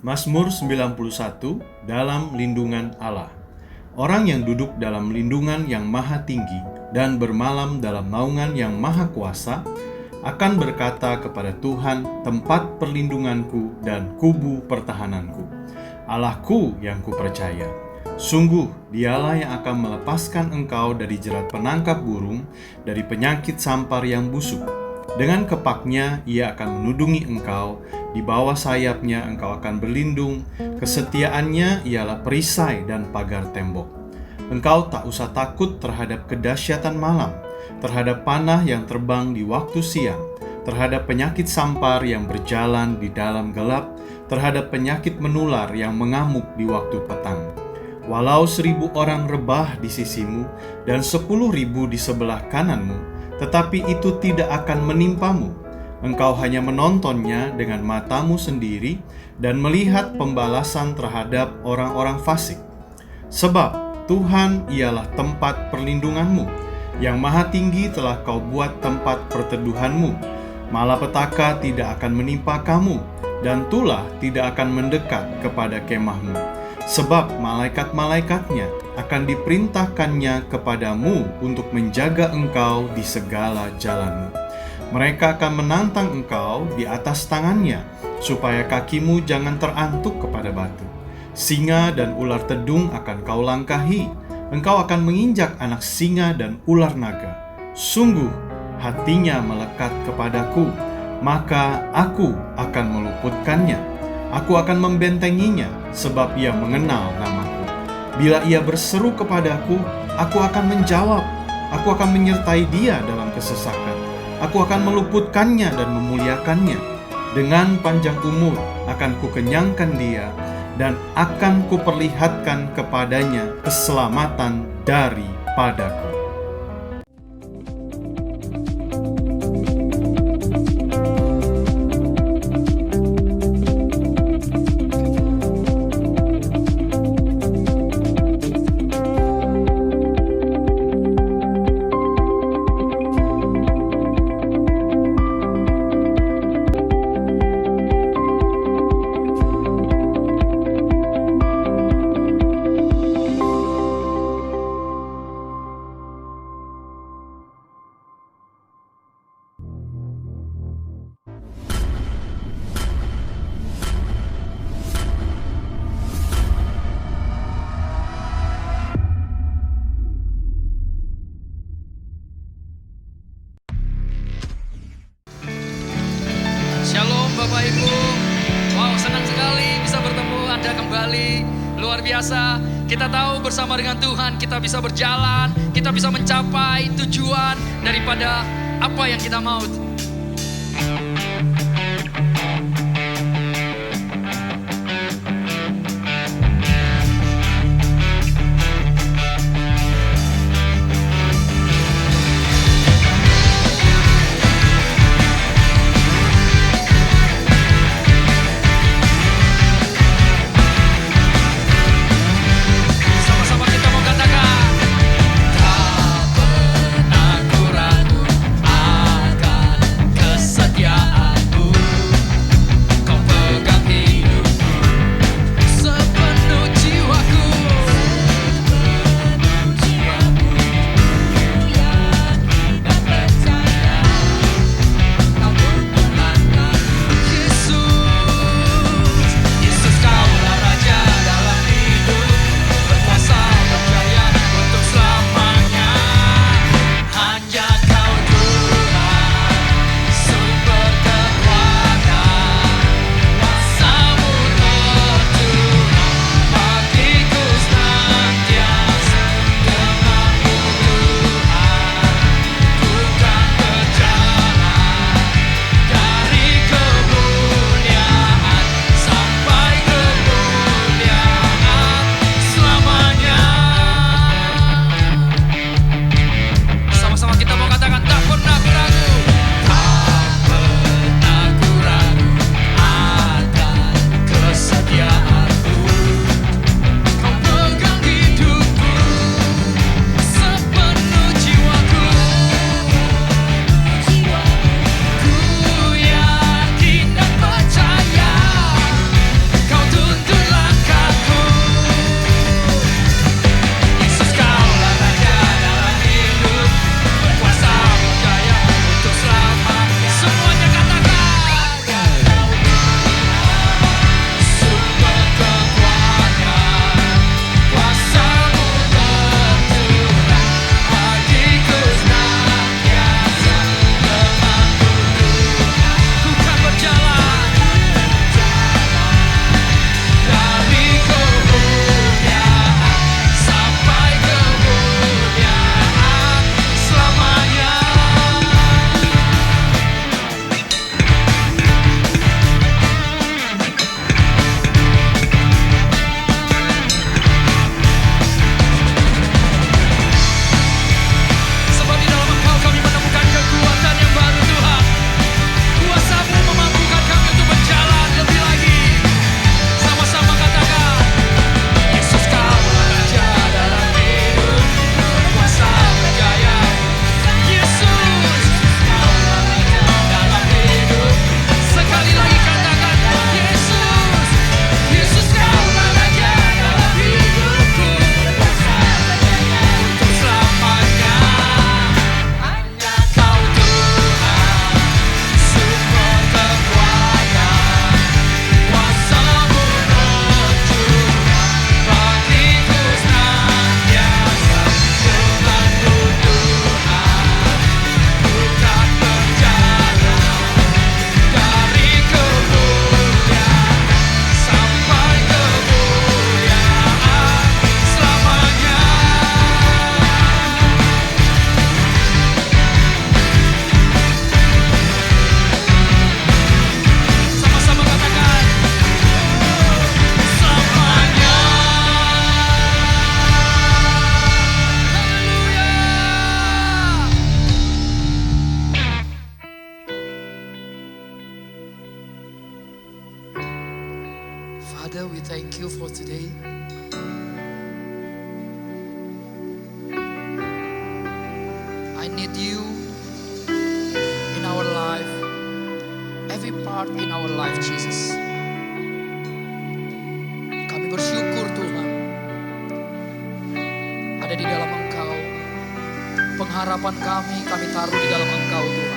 Mazmur 91, dalam lindungan Allah. Orang yang duduk dalam lindungan yang maha tinggi dan bermalam dalam naungan yang maha kuasa akan berkata kepada Tuhan, tempat perlindunganku dan kubu pertahananku, Allahku yang kupercaya. Sungguh dialah yang akan melepaskan engkau dari jerat penangkap burung, dari penyakit sampar yang busuk. Dengan kepaknya ia akan menudungi engkau, di bawah sayapnya engkau akan berlindung, kesetiaannya ialah perisai dan pagar tembok. Engkau tak usah takut terhadap kedahsyatan malam, terhadap panah yang terbang di waktu siang, terhadap penyakit sampar yang berjalan di dalam gelap, terhadap penyakit menular yang mengamuk di waktu petang. Walau 1.000 orang rebah di sisimu dan 10.000 di sebelah kananmu, tetapi itu tidak akan menimpamu. Engkau hanya menontonnya dengan matamu sendiri dan melihat pembalasan terhadap orang-orang fasik. Sebab Tuhan ialah tempat perlindunganmu, yang maha tinggi telah kau buat tempat perteduhanmu. Malapetaka tidak akan menimpa kamu, dan tulah tidak akan mendekat kepada kemahmu. Sebab malaikat-malaikatnya akan diperintahkannya kepadamu untuk menjaga engkau di segala jalanmu. Mereka akan menantang engkau di atas tangannya, supaya kakimu jangan terantuk kepada batu. Singa dan ular tedung akan kau langkahi, engkau akan menginjak anak singa dan ular naga. Sungguh hatinya melekat kepadaku, maka aku akan meluputkannya. Aku akan membentenginya, sebab ia mengenal namaku. Bila ia berseru kepadaku, aku akan menjawab. Aku akan menyertai dia dalam kesesakan. Aku akan meluputkannya dan memuliakannya. Dengan panjang umur akan kukenyangkan dia, dan akan kuperlihatkan kepadanya keselamatan daripadaku. Shalom Bapak Ibu. Wow, senang sekali bisa bertemu Anda kembali. Luar biasa. Kita tahu bersama dengan Tuhan kita bisa berjalan, kita bisa mencapai tujuan daripada apa yang kita mau. Tak pernah ku ragu akan Father, we thank you for today. I need you in our life, every part in our life, Jesus. Kami bersyukur Tuhan, ada di dalam Engkau. Pengharapan kami taruh di dalam Engkau Tuhan.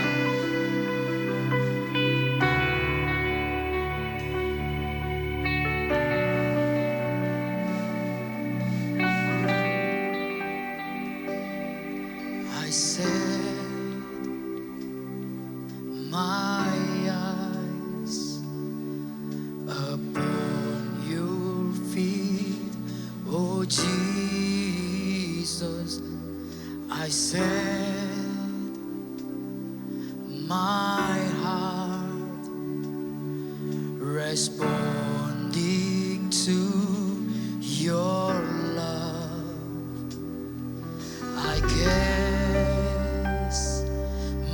I set my eyes upon your feet, oh Jesus. I set my heart responding to your love. I guess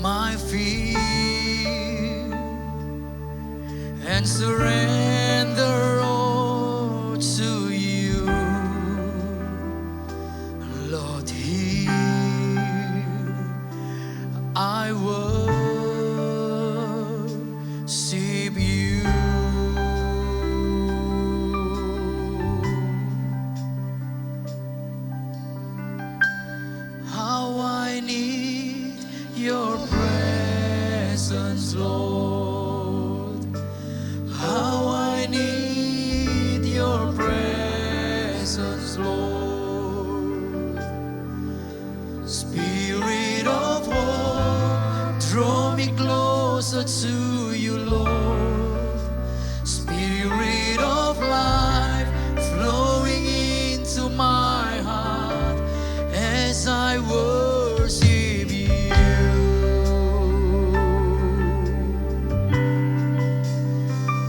my fear and surrender all to you, Lord. Here I worship you. How I need your presence, Lord. How I need your presence, Lord. Spirit of hope, draw me closer to you, Lord. Spirit of life, flowing into my heart as I worship you.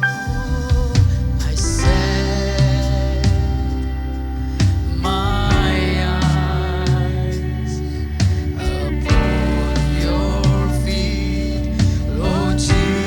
Oh, I set my eyes upon your feet, Lord Jesus.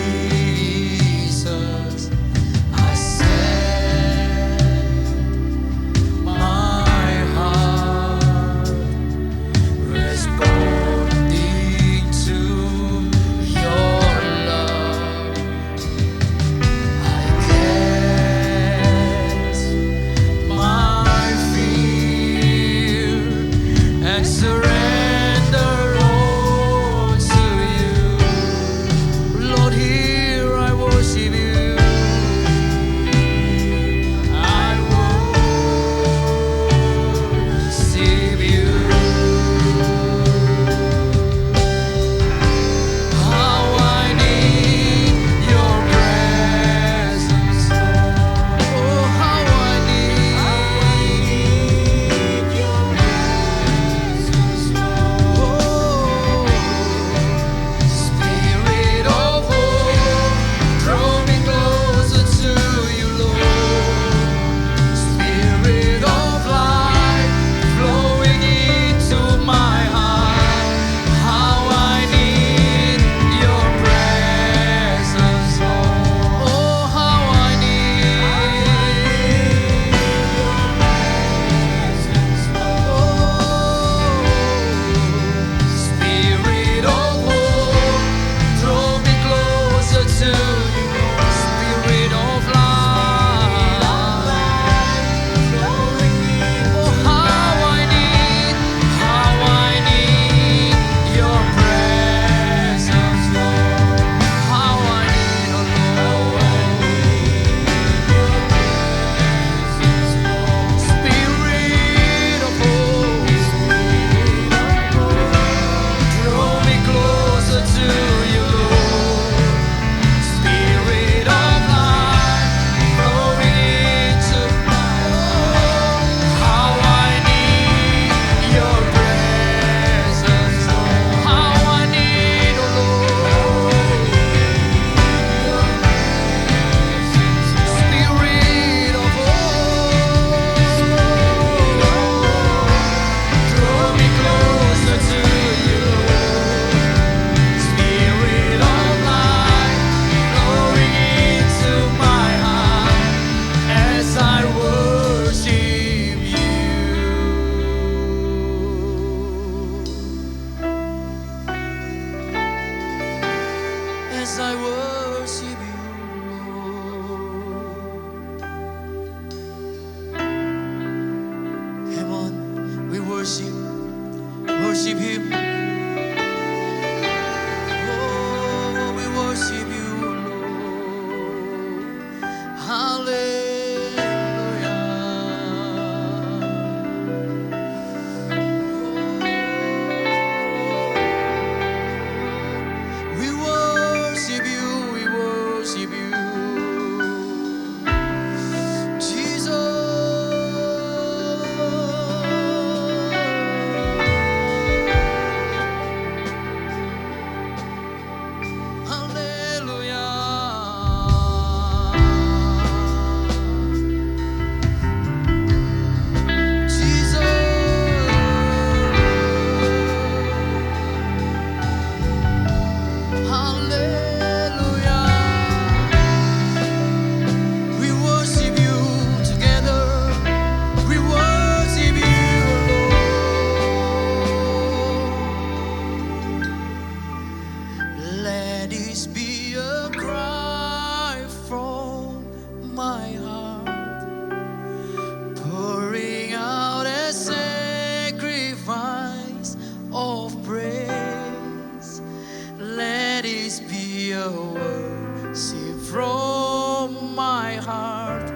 a worship from my heart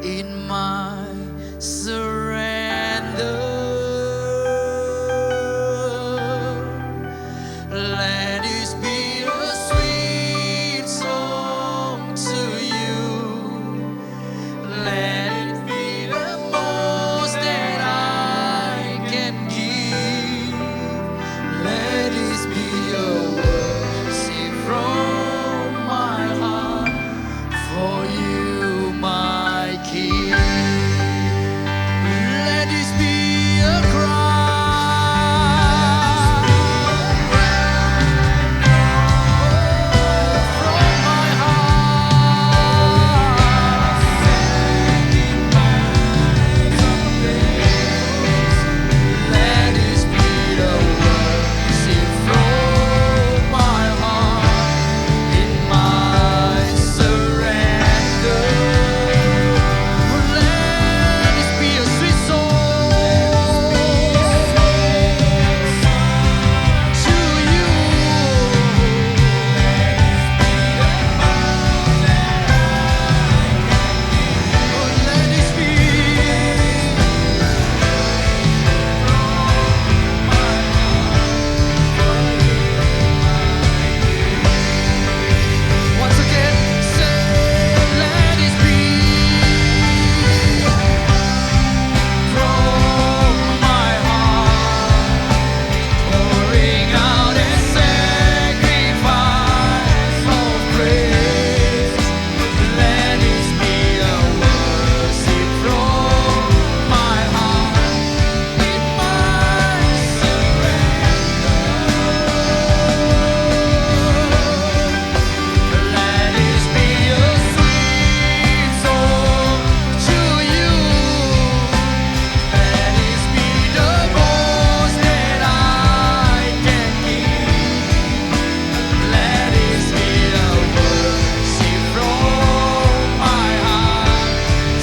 in my surrender. Let this be a sweet song to you. Let it be the most that I can give. Let this be a worship from my heart for you, my King. Let this be a cry from my heart. Let this be the worship from my heart in my surrender. Let this be a sweet song to you. Let this be. Once again, say, let it be from my heart, pouring out a sacrifice of praise. Let it be a worship from my heart in my surrender. Let this be a sweet song to you. Let this be the most that I can give. Let this be a worship from my heart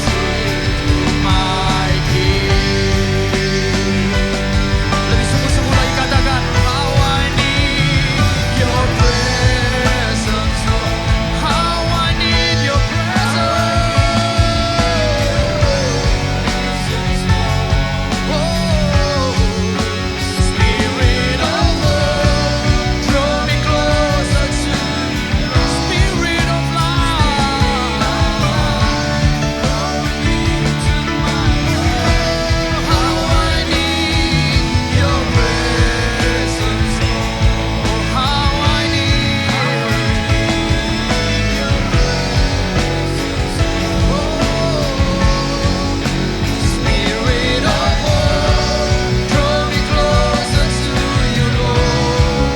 to you, my King. Lebih sungguh-sungguh lagi katakan, how I need your presence, Lord. How I need your presence. Oh, Spirit of love, draw me closer to you. Spirit of life, how I need your presence. Oh, how I need your presence. Oh, Spirit of love, draw me closer to you, Lord.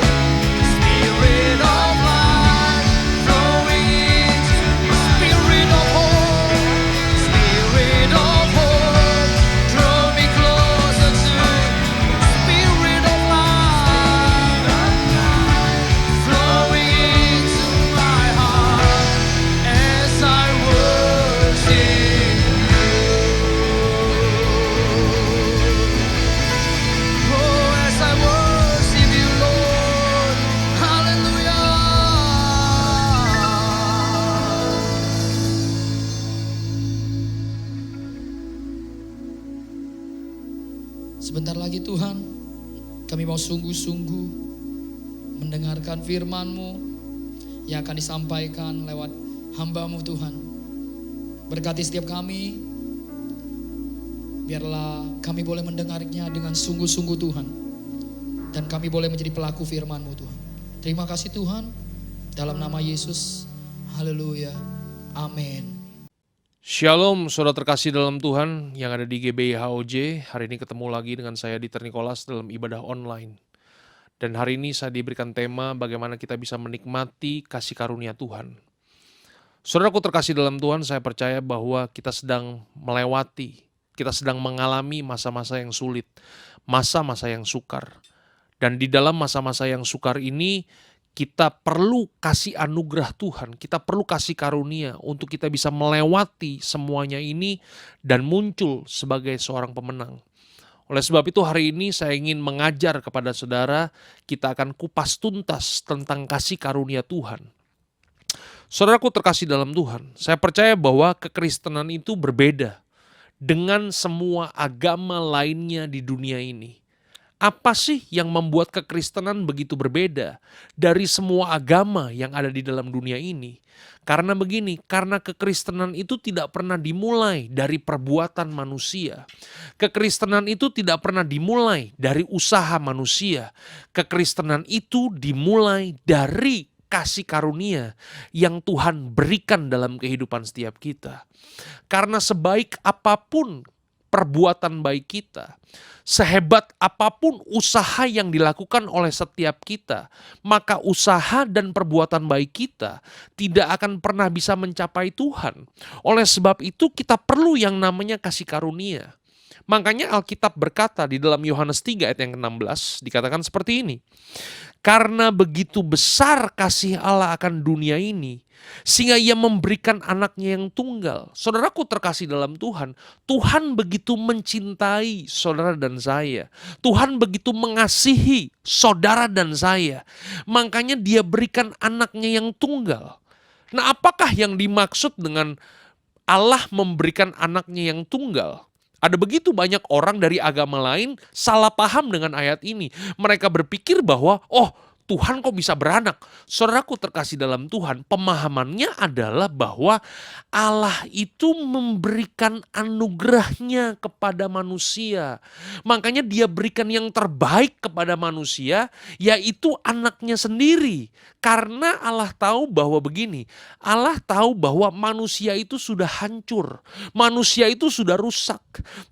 Spirit of life, flowing into Spirit of hope. Spirit of hope, draw me closer to Spirit of life, flowing into my heart as I worship you. Oh, as I worship you, Lord. Hallelujah. Sebentar lagi Tuhan, kami mau sungguh-sungguh mendengarkan firman-Mu yang akan disampaikan lewat hamba-Mu Tuhan. Berkati setiap kami, biarlah kami boleh mendengarnya dengan sungguh-sungguh Tuhan. Dan kami boleh menjadi pelaku firman-Mu Tuhan. Terima kasih Tuhan, dalam nama Yesus, haleluya, amin. Shalom saudara terkasih dalam Tuhan yang ada di GBI HOJ. Hari ini ketemu lagi dengan saya Dieter Nicholas dalam ibadah online. Dan hari ini saya diberikan tema bagaimana kita bisa menikmati kasih karunia Tuhan. Saudaraku terkasih dalam Tuhan, saya percaya bahwa kita sedang melewati, kita sedang mengalami masa-masa yang sulit, masa-masa yang sukar. Dan di dalam masa-masa yang sukar ini, kita perlu kasih anugerah Tuhan, kita perlu kasih karunia untuk kita bisa melewati semuanya ini dan muncul sebagai seorang pemenang. Oleh sebab itu hari ini saya ingin mengajar kepada saudara, kita akan kupas tuntas tentang kasih karunia Tuhan. Saudaraku terkasih dalam Tuhan, saya percaya bahwa kekristenan itu berbeda dengan semua agama lainnya di dunia ini. Apa sih yang membuat kekristenan begitu berbeda dari semua agama yang ada di dalam dunia ini? Karena begini, karena kekristenan itu tidak pernah dimulai dari perbuatan manusia. Kekristenan itu tidak pernah dimulai dari usaha manusia. Kekristenan itu dimulai dari kasih karunia yang Tuhan berikan dalam kehidupan setiap kita. Karena sebaik apapun perbuatan baik kita, sehebat apapun usaha yang dilakukan oleh setiap kita, maka usaha dan perbuatan baik kita tidak akan pernah bisa mencapai Tuhan. Oleh sebab itu kita perlu yang namanya kasih karunia. Makanya Alkitab berkata di dalam Yohanes 3 ayat yang ke-16 dikatakan seperti ini. Karena begitu besar kasih Allah akan dunia ini, sehingga ia memberikan anaknya yang tunggal. Saudaraku terkasih dalam Tuhan, Tuhan begitu mencintai saudara dan saya. Tuhan begitu mengasihi saudara dan saya. Makanya dia berikan anaknya yang tunggal. Nah, apakah yang dimaksud dengan Allah memberikan anaknya yang tunggal? Ada begitu banyak orang dari agama lain salah paham dengan ayat ini. Mereka berpikir bahwa, Tuhan kok bisa beranak? Saudaraku terkasih dalam Tuhan, pemahamannya adalah bahwa Allah itu memberikan anugerahnya kepada manusia. Makanya dia berikan yang terbaik kepada manusia, yaitu anaknya sendiri. Karena Allah tahu bahwa begini, Allah tahu bahwa manusia itu sudah hancur. Manusia itu sudah rusak.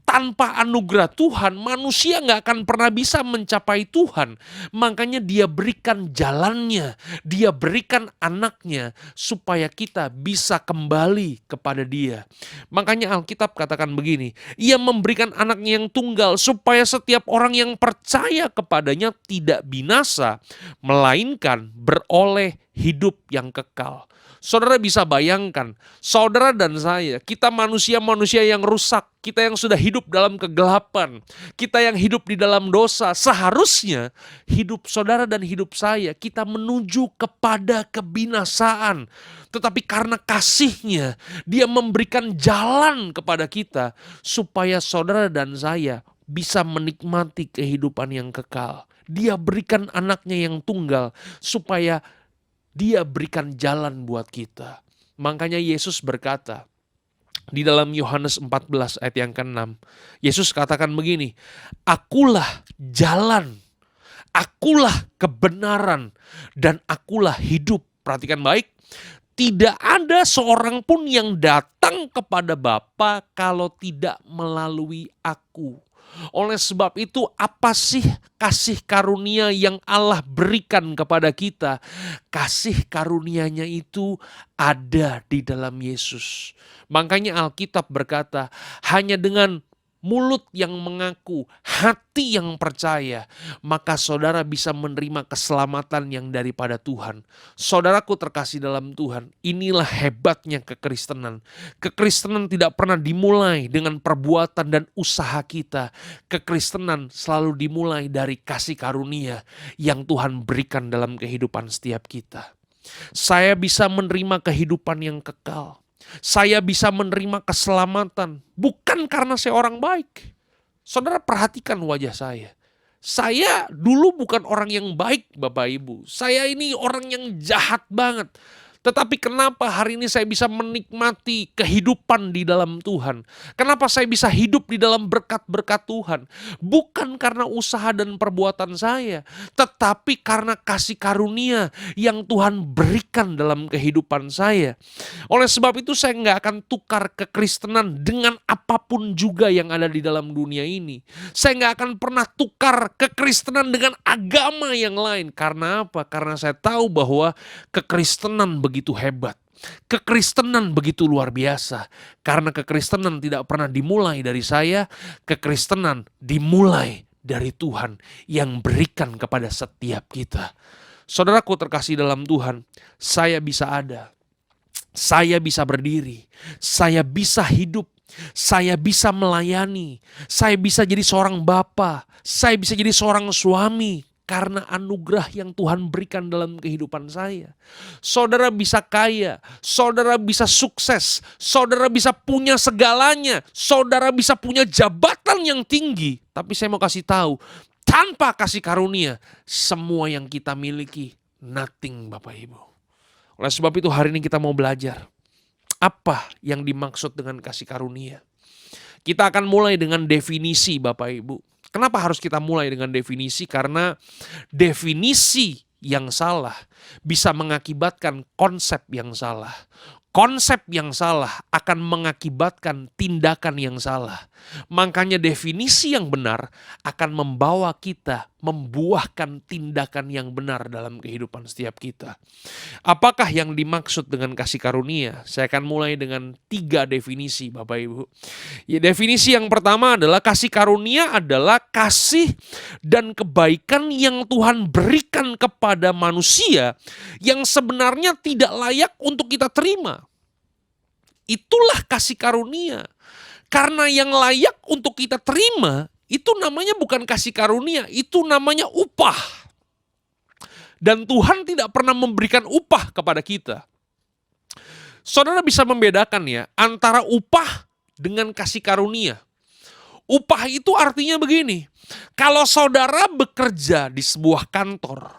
Tanpa anugerah Tuhan, manusia gak akan pernah bisa mencapai Tuhan. Makanya dia berikan jalannya, dia berikan anaknya supaya kita bisa kembali kepada dia. Makanya Alkitab katakan begini, ia memberikan anaknya yang tunggal supaya setiap orang yang percaya kepadanya tidak binasa, melainkan beroleh hidup yang kekal. Saudara bisa bayangkan, saudara dan saya, kita manusia-manusia yang rusak, kita yang sudah hidup dalam kegelapan, kita yang hidup di dalam dosa, seharusnya hidup saudara dan hidup saya, kita menuju kepada kebinasaan. Tetapi karena kasihnya, dia memberikan jalan kepada kita, supaya saudara dan saya bisa menikmati kehidupan yang kekal. Dia berikan anaknya yang tunggal, supaya dia berikan jalan buat kita. Makanya Yesus berkata di dalam Yohanes 14 ayat yang ke-6. Yesus katakan begini, akulah jalan, akulah kebenaran, dan akulah hidup. Perhatikan baik, tidak ada seorang pun yang datang kepada Bapa kalau tidak melalui aku. Oleh sebab itu, apa sih kasih karunia yang Allah berikan kepada kita? Kasih karunia-Nya itu ada di dalam Yesus. Makanya Alkitab berkata, hanya dengan mulut yang mengaku, hati yang percaya, maka saudara bisa menerima keselamatan yang daripada Tuhan. Saudaraku terkasih dalam Tuhan, inilah hebatnya kekristenan. Kekristenan tidak pernah dimulai dengan perbuatan dan usaha kita. Kekristenan selalu dimulai dari kasih karunia yang Tuhan berikan dalam kehidupan setiap kita. Saya bisa menerima kehidupan yang kekal. Saya bisa menerima keselamatan bukan karena saya orang baik. Saudara perhatikan wajah saya. Saya dulu bukan orang yang baik, Bapak Ibu. Saya ini orang yang jahat banget. Tetapi kenapa hari ini saya bisa menikmati kehidupan di dalam Tuhan? Kenapa saya bisa hidup di dalam berkat-berkat Tuhan? Bukan karena usaha dan perbuatan saya, tetapi karena kasih karunia yang Tuhan berikan dalam kehidupan saya. Oleh sebab itu saya nggak akan tukar kekristenan dengan apapun juga yang ada di dalam dunia ini. Saya nggak akan pernah tukar kekristenan dengan agama yang lain. Karena apa? Karena saya tahu bahwa kekristenan begitu hebat. Kekristenan begitu luar biasa. Karena kekristenan tidak pernah dimulai dari saya. Kekristenan dimulai dari Tuhan yang berikan kepada setiap kita. Saudaraku terkasih dalam Tuhan, saya bisa ada. Saya bisa berdiri. Saya bisa hidup. Saya bisa melayani. Saya bisa jadi seorang bapa. Saya bisa jadi seorang suami. karena anugerah yang Tuhan berikan dalam kehidupan saya. Saudara bisa kaya, saudara bisa sukses, saudara bisa punya segalanya, saudara bisa punya jabatan yang tinggi. Tapi saya mau kasih tahu, tanpa kasih karunia, semua yang kita miliki nothing, Bapak Ibu. Oleh sebab itu hari ini kita mau belajar apa yang dimaksud dengan kasih karunia. Kita akan mulai dengan definisi, Bapak Ibu. Kenapa harus kita mulai dengan definisi? Karena definisi yang salah bisa mengakibatkan konsep yang salah. Konsep yang salah akan mengakibatkan tindakan yang salah. Makanya definisi yang benar akan membawa kita membuahkan tindakan yang benar dalam kehidupan setiap kita. Apakah yang dimaksud dengan kasih karunia? Saya akan mulai dengan 3 definisi, Bapak Ibu. Ya, definisi yang pertama adalah kasih karunia adalah kasih dan kebaikan yang Tuhan berikan kepada manusia yang sebenarnya tidak layak untuk kita terima. Itulah kasih karunia. Karena yang layak untuk kita terima, itu namanya bukan kasih karunia, itu namanya upah. Dan Tuhan tidak pernah memberikan upah kepada kita. Saudara bisa membedakan ya, antara upah dengan kasih karunia. Upah itu artinya begini, kalau saudara bekerja di sebuah kantor,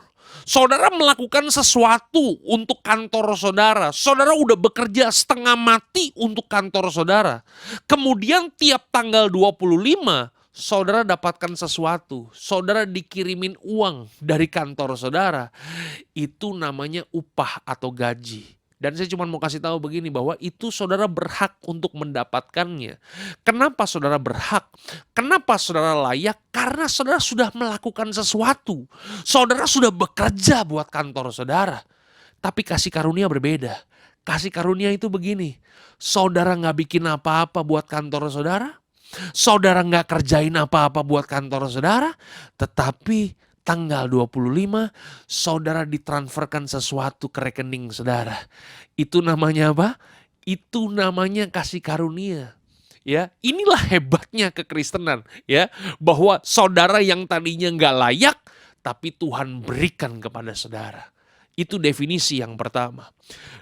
saudara melakukan sesuatu untuk kantor saudara. Saudara udah bekerja setengah mati untuk kantor saudara. Kemudian tiap tanggal 25, saudara dapatkan sesuatu. Saudara dikirimin uang dari kantor saudara. Itu namanya upah atau gaji. Dan saya cuma mau kasih tahu begini, bahwa itu saudara berhak untuk mendapatkannya. Kenapa saudara berhak? Kenapa saudara layak? Karena saudara sudah melakukan sesuatu. Saudara sudah bekerja buat kantor saudara. Tapi kasih karunia berbeda. Kasih karunia itu begini, saudara gak bikin apa-apa buat kantor saudara. Saudara gak kerjain apa-apa buat kantor saudara. Tetapi tanggal 25, saudara ditransferkan sesuatu ke rekening saudara. Itu namanya apa? Itu namanya kasih karunia. Ya, inilah hebatnya kekristenan, ya, bahwa saudara yang tadinya nggak layak, tapi Tuhan berikan kepada saudara. Itu definisi yang pertama.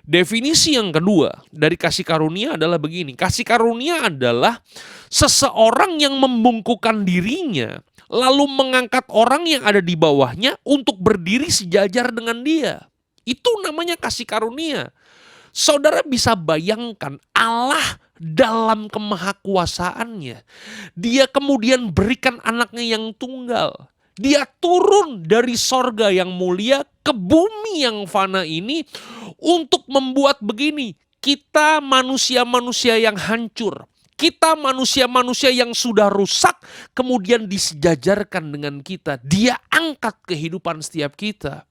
Definisi yang kedua dari kasih karunia adalah begini. Kasih karunia adalah seseorang yang membungkukkan dirinya, lalu mengangkat orang yang ada di bawahnya untuk berdiri sejajar dengan dia. Itu namanya kasih karunia. Saudara bisa bayangkan Allah dalam kemahakuasaannya. Dia kemudian berikan anaknya yang tunggal. Dia turun dari sorga yang mulia ke bumi yang fana ini untuk membuat begini. Kita manusia-manusia yang hancur. Kita manusia-manusia yang sudah rusak kemudian disejajarkan dengan kita. Dia angkat kehidupan setiap kita.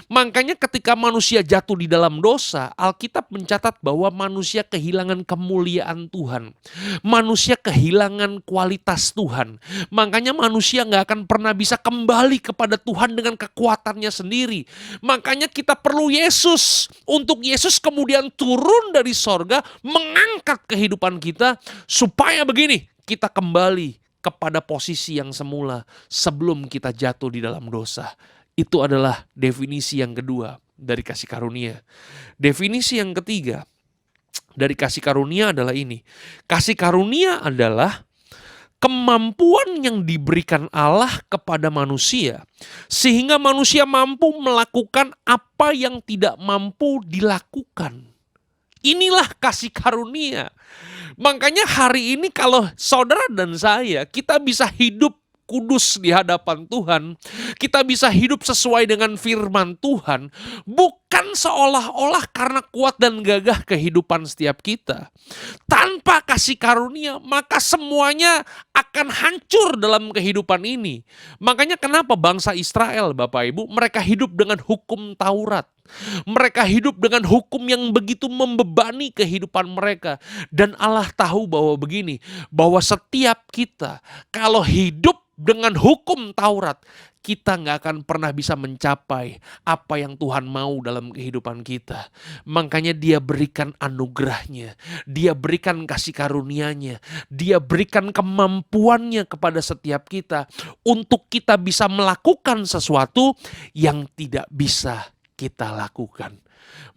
Makanya ketika manusia jatuh di dalam dosa, Alkitab mencatat bahwa manusia kehilangan kemuliaan Tuhan. Manusia kehilangan kualitas Tuhan. Makanya manusia gak akan pernah bisa kembali kepada Tuhan dengan kekuatannya sendiri. Makanya kita perlu Yesus. Untuk Yesus kemudian turun dari sorga, mengangkat kehidupan kita, supaya begini, kita kembali kepada posisi yang semula sebelum kita jatuh di dalam dosa. Itu adalah definisi yang kedua dari kasih karunia. Definisi yang ketiga dari kasih karunia adalah ini. Kasih karunia adalah kemampuan yang diberikan Allah kepada manusia, sehingga manusia mampu melakukan apa yang tidak mampu dilakukan. Inilah kasih karunia. Makanya hari ini kalau saudara dan saya, kita bisa hidup kudus di hadapan Tuhan. Kita bisa hidup sesuai dengan firman Tuhan. Bukan seolah-olah karena kuat dan gagah kehidupan setiap kita. Tanpa kasih karunia, maka semuanya akan hancur dalam kehidupan ini. Makanya kenapa bangsa Israel, Bapak Ibu, mereka hidup dengan hukum Taurat. Mereka hidup dengan hukum yang begitu membebani kehidupan mereka. Dan Allah tahu bahwa begini, bahwa setiap kita kalau hidup dengan hukum Taurat, kita nggak akan pernah bisa mencapai apa yang Tuhan mau dalam kehidupan kita. Makanya Dia berikan anugerahnya, Dia berikan kasih karunia-Nya, Dia berikan kemampuannya kepada setiap kita untuk kita bisa melakukan sesuatu yang tidak bisa kita lakukan.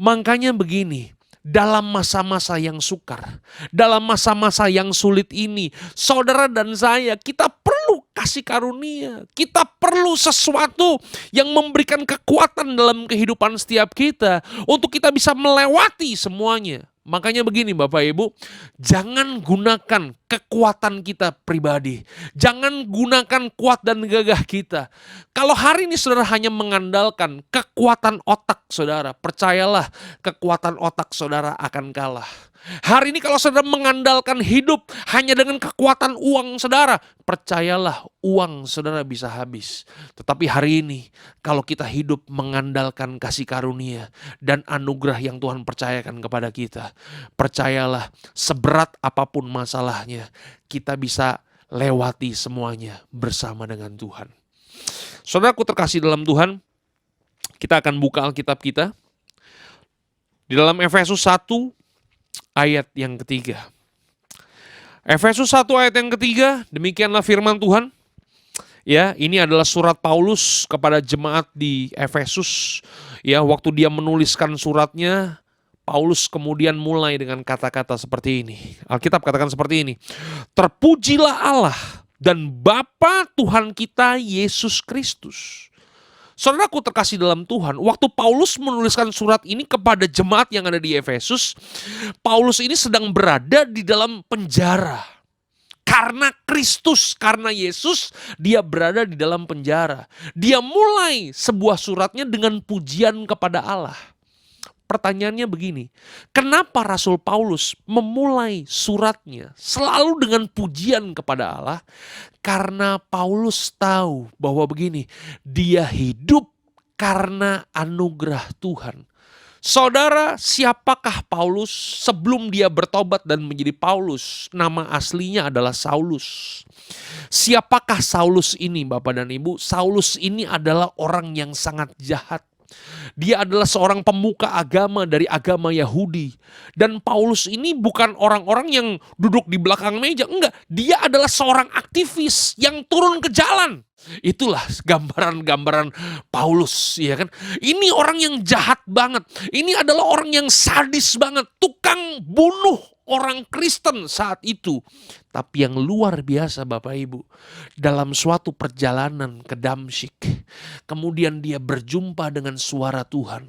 Makanya begini, dalam masa-masa yang sukar, dalam masa-masa yang sulit ini, saudara dan saya, kita perlu kasih karunia. Kita perlu sesuatu yang memberikan kekuatan dalam kehidupan setiap kita untuk kita bisa melewati semuanya. Makanya begini Bapak Ibu, jangan gunakan kekuatan kita pribadi. Jangan gunakan kuat dan gagah kita. Kalau hari ini saudara hanya mengandalkan kekuatan otak saudara, percayalah kekuatan otak saudara akan kalah. Hari ini kalau saudara mengandalkan hidup hanya dengan kekuatan uang saudara, percayalah uang saudara bisa habis. Tetapi hari ini kalau kita hidup mengandalkan kasih karunia dan anugerah yang Tuhan percayakan kepada kita, percayalah seberat apapun masalahnya, kita bisa lewati semuanya bersama dengan Tuhan. Saudaraku terkasih dalam Tuhan, kita akan buka Alkitab kita di dalam Efesus 1 ayat yang ketiga. Efesus 1 ayat yang ketiga, demikianlah firman Tuhan. Ya, ini adalah surat Paulus kepada jemaat di Efesus. Ya, waktu dia menuliskan suratnya, Paulus kemudian mulai dengan kata-kata seperti ini. Alkitab katakan seperti ini. Terpujilah Allah dan Bapa Tuhan kita Yesus Kristus. Saudaraku terkasih dalam Tuhan, waktu Paulus menuliskan surat ini kepada jemaat yang ada di Efesus, Paulus ini sedang berada di dalam penjara. Karena Kristus, karena Yesus, dia berada di dalam penjara. Dia mulai sebuah suratnya dengan pujian kepada Allah. Pertanyaannya begini, kenapa Rasul Paulus memulai suratnya selalu dengan pujian kepada Allah? Karena Paulus tahu bahwa begini, dia hidup karena anugerah Tuhan. Saudara, siapakah Paulus sebelum dia bertobat dan menjadi Paulus? Nama aslinya adalah Saulus. Siapakah Saulus ini, Bapak dan Ibu? Saulus ini adalah orang yang sangat jahat. Dia adalah seorang pemuka agama dari agama Yahudi. Dan Paulus ini bukan orang-orang yang duduk di belakang meja. Enggak, dia adalah seorang aktivis yang turun ke jalan. Itulah gambaran-gambaran Paulus, ya kan? Ini orang yang jahat banget. Ini adalah orang yang sadis banget, tukang bunuh orang Kristen saat itu. Tapi yang luar biasa Bapak Ibu, dalam suatu perjalanan ke Damsyik, kemudian dia berjumpa dengan suara Tuhan.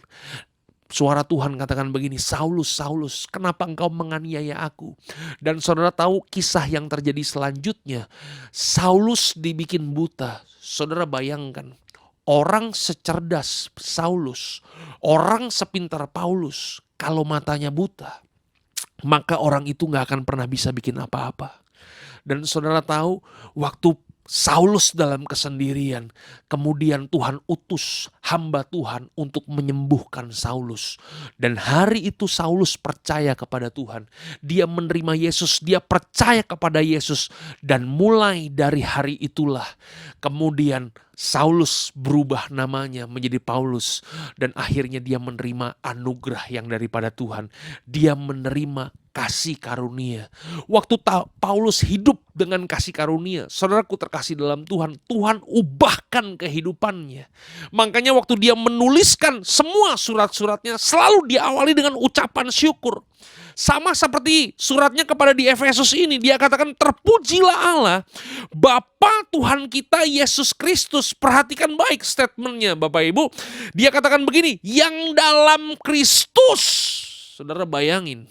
Suara Tuhan katakan begini, Saulus, Saulus, kenapa engkau menganiaya aku? Dan saudara tahu kisah yang terjadi selanjutnya. Saulus dibikin buta. Saudara bayangkan, orang secerdas Saulus, orang sepintar Paulus, kalau matanya buta, maka orang itu gak akan pernah bisa bikin apa-apa. Dan saudara tahu, waktu Saulus dalam kesendirian, kemudian Tuhan utus hamba Tuhan untuk menyembuhkan Saulus. Dan hari itu Saulus percaya kepada Tuhan. Dia menerima Yesus, dia percaya kepada Yesus. Dan mulai dari hari itulah, kemudian Saulus berubah namanya menjadi Paulus. Dan akhirnya dia menerima anugerah yang daripada Tuhan. Dia menerima kasih karunia. Waktu Paulus hidup dengan kasih karunia, saudaraku terkasih dalam Tuhan, Tuhan ubahkan kehidupannya. Makanya waktu dia menuliskan semua surat-suratnya, selalu diawali dengan ucapan syukur. Sama seperti suratnya kepada di Efesus ini, dia katakan terpujilah Allah, Bapa Tuhan kita Yesus Kristus. Perhatikan baik statementnya Bapak Ibu. Dia katakan begini, yang dalam Kristus. Saudara bayangin.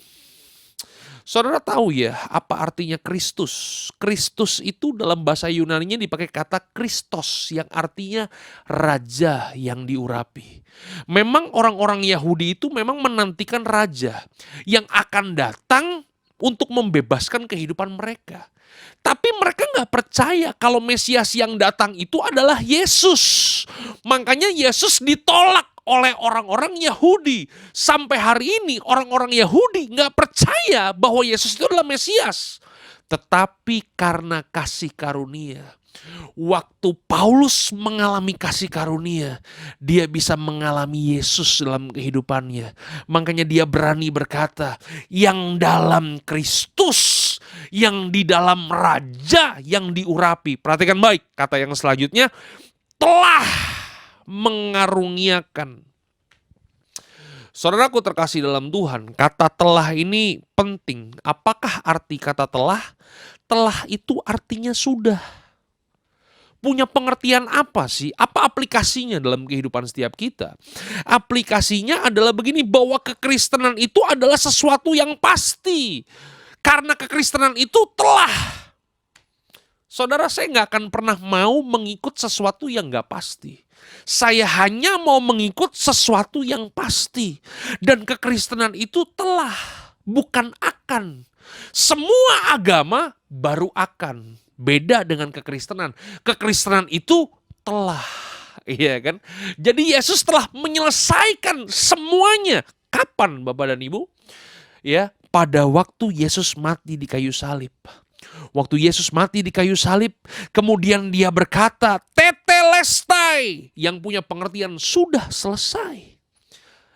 Saudara tahu ya apa artinya Kristus? Kristus itu dalam bahasa Yunani-nya dipakai kata Kristos yang artinya raja yang diurapi. Memang orang-orang Yahudi itu memang menantikan raja yang akan datang untuk membebaskan kehidupan mereka. Tapi mereka gak percaya kalau Mesias yang datang itu adalah Yesus. Makanya Yesus ditolak oleh orang-orang Yahudi. Sampai hari ini orang-orang Yahudi gak percaya bahwa Yesus itu adalah Mesias. Tetapi karena kasih karunia, Waktu Paulus mengalami kasih karunia, dia bisa mengalami Yesus dalam kehidupannya. Makanya dia berani berkata, yang dalam Kristus, yang di dalam Raja yang diurapi. Perhatikan baik, kata yang selanjutnya, telah mengaruniakan. Saudaraku terkasih dalam Tuhan, kata telah ini penting. Apakah arti kata telah? Telah itu artinya sudah. Punya pengertian apa sih? Apa aplikasinya dalam kehidupan setiap kita? Aplikasinya adalah begini, bahwa kekristenan itu adalah sesuatu yang pasti. Karena kekristenan itu telah. Saudara, saya nggak akan pernah mau mengikut sesuatu yang nggak pasti. Saya hanya mau mengikut sesuatu yang pasti. Dan kekristenan itu telah, bukan akan. Semua agama baru akan. Beda dengan kekristenan. Kekristenan itu telah. Iya kan? Jadi Yesus telah menyelesaikan semuanya. Kapan Bapak dan Ibu? Ya, pada waktu Yesus mati di kayu salib. Waktu Yesus mati di kayu salib, kemudian dia berkata, tetelestai, yang punya pengertian sudah selesai.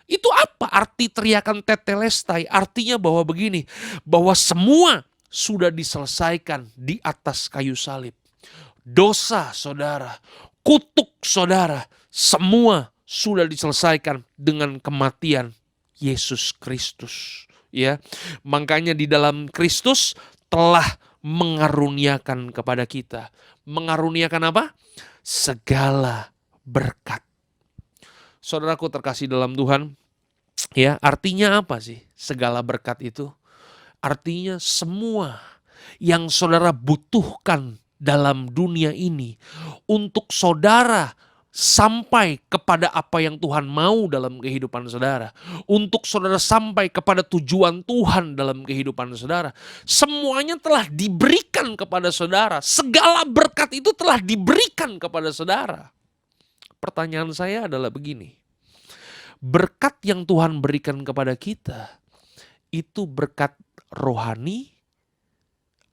Itu apa arti teriakan tetelestai? Artinya bahwa begini, bahwa semua sudah diselesaikan di atas kayu salib. Dosa saudara, kutuk saudara, semua sudah diselesaikan dengan kematian Yesus Kristus. Ya, makanya di dalam Kristus telah mengaruniakan kepada kita. Mengaruniakan apa? Segala berkat. Saudaraku terkasih dalam Tuhan, ya, artinya apa sih segala berkat itu? Artinya semua yang saudara butuhkan dalam dunia ini untuk saudara sampai kepada apa yang Tuhan mau dalam kehidupan saudara. Untuk saudara sampai kepada tujuan Tuhan dalam kehidupan saudara. Semuanya telah diberikan kepada saudara. Segala berkat itu telah diberikan kepada saudara. Pertanyaan saya adalah begini. Berkat yang Tuhan berikan kepada kita, itu berkat rohani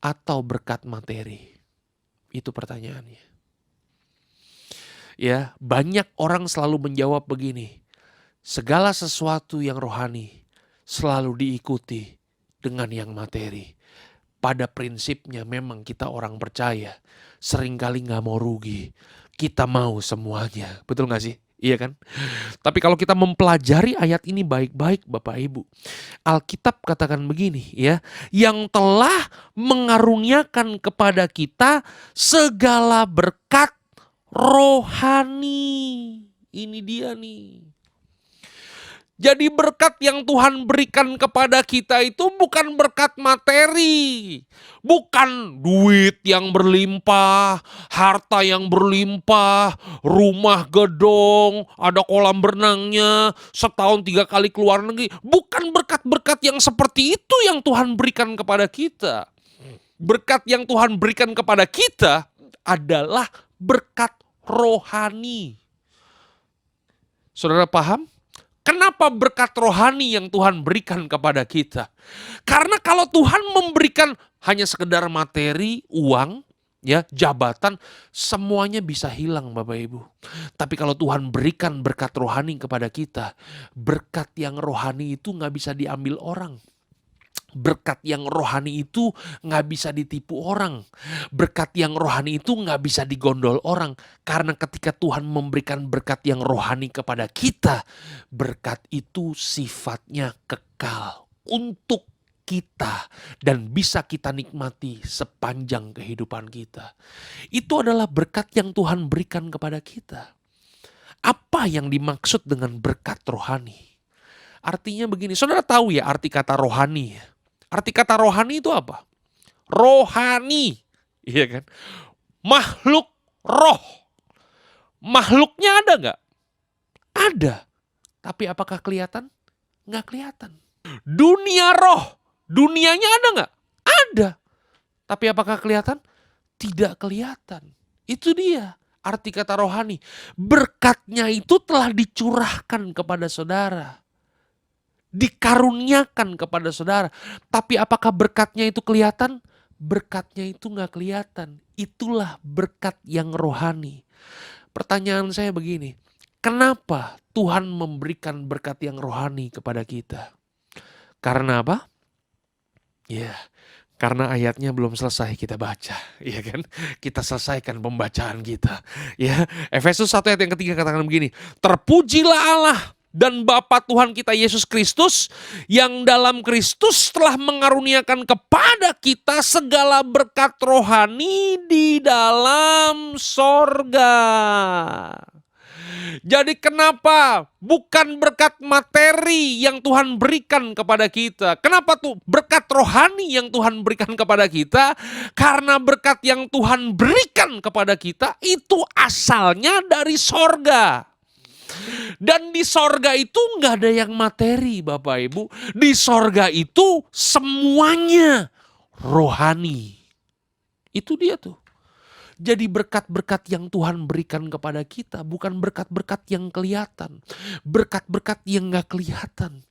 atau berkat materi? Itu pertanyaannya. Ya, banyak orang selalu menjawab begini. Segala sesuatu yang rohani selalu diikuti dengan yang materi. Pada prinsipnya memang kita orang percaya. Seringkali gak mau rugi. Kita mau semuanya. Betul gak sih? Iya kan? Tapi kalau kita mempelajari ayat ini baik-baik Bapak Ibu. Alkitab katakan begini ya. Yang telah mengaruniakan kepada kita segala berkat rohani. Ini dia nih. Jadi berkat yang Tuhan berikan kepada kita itu bukan berkat materi. Bukan duit yang berlimpah, harta yang berlimpah, rumah gedong, ada kolam berenangnya, setahun 3 kali keluar negeri. Bukan berkat-berkat yang seperti itu yang Tuhan berikan kepada kita. Berkat yang Tuhan berikan kepada kita adalah berkat rohani. Saudara paham? Kenapa berkat rohani yang Tuhan berikan kepada kita? Karena kalau Tuhan memberikan hanya sekedar materi, uang, ya, jabatan, semuanya bisa hilang Bapak Ibu. Tapi kalau Tuhan berikan berkat rohani kepada kita, berkat yang rohani itu gak bisa diambil orang. Berkat yang rohani itu gak bisa ditipu orang. Berkat yang rohani itu gak bisa digondol orang. Karena ketika Tuhan memberikan berkat yang rohani kepada kita, berkat itu sifatnya kekal untuk kita dan bisa kita nikmati sepanjang kehidupan kita. Itu adalah berkat yang Tuhan berikan kepada kita. Apa yang dimaksud dengan berkat rohani? Artinya begini, saudara tahu ya arti kata rohani ya? Arti kata rohani itu apa? Rohani, iya kan? Makhluk roh. Makhluknya ada nggak? Ada. Tapi apakah kelihatan? Nggak kelihatan. Dunia roh. Dunianya ada nggak? Ada. Tapi apakah kelihatan? Tidak kelihatan. Itu dia arti kata rohani. Berkatnya itu telah dicurahkan kepada saudara. Dikaruniakan kepada saudara. Tapi apakah berkatnya itu kelihatan? berkatnya itu gak kelihatan. Itulah berkat yang rohani. Pertanyaan saya begini, kenapa Tuhan memberikan berkat yang rohani kepada kita? Karena apa? Ya, karena ayatnya belum selesai kita baca, ya kan? Kita selesaikan pembacaan kita. Ya, Efesus 1 ayat yang ketiga katakan begini, terpujilah Allah dan Bapa Tuhan kita Yesus Kristus, yang dalam Kristus telah mengaruniakan kepada kita segala berkat rohani di dalam sorga. Jadi kenapa bukan berkat materi yang Tuhan berikan kepada kita? Kenapa tuh berkat rohani yang Tuhan berikan kepada kita? Karena berkat yang Tuhan berikan kepada kita itu asalnya dari sorga. Dan di sorga itu nggak ada yang materi, Bapak Ibu. Di sorga itu semuanya rohani. Itu dia tuh. Jadi berkat-berkat yang Tuhan berikan kepada kita bukan berkat-berkat yang kelihatan. Berkat-berkat yang nggak kelihatan.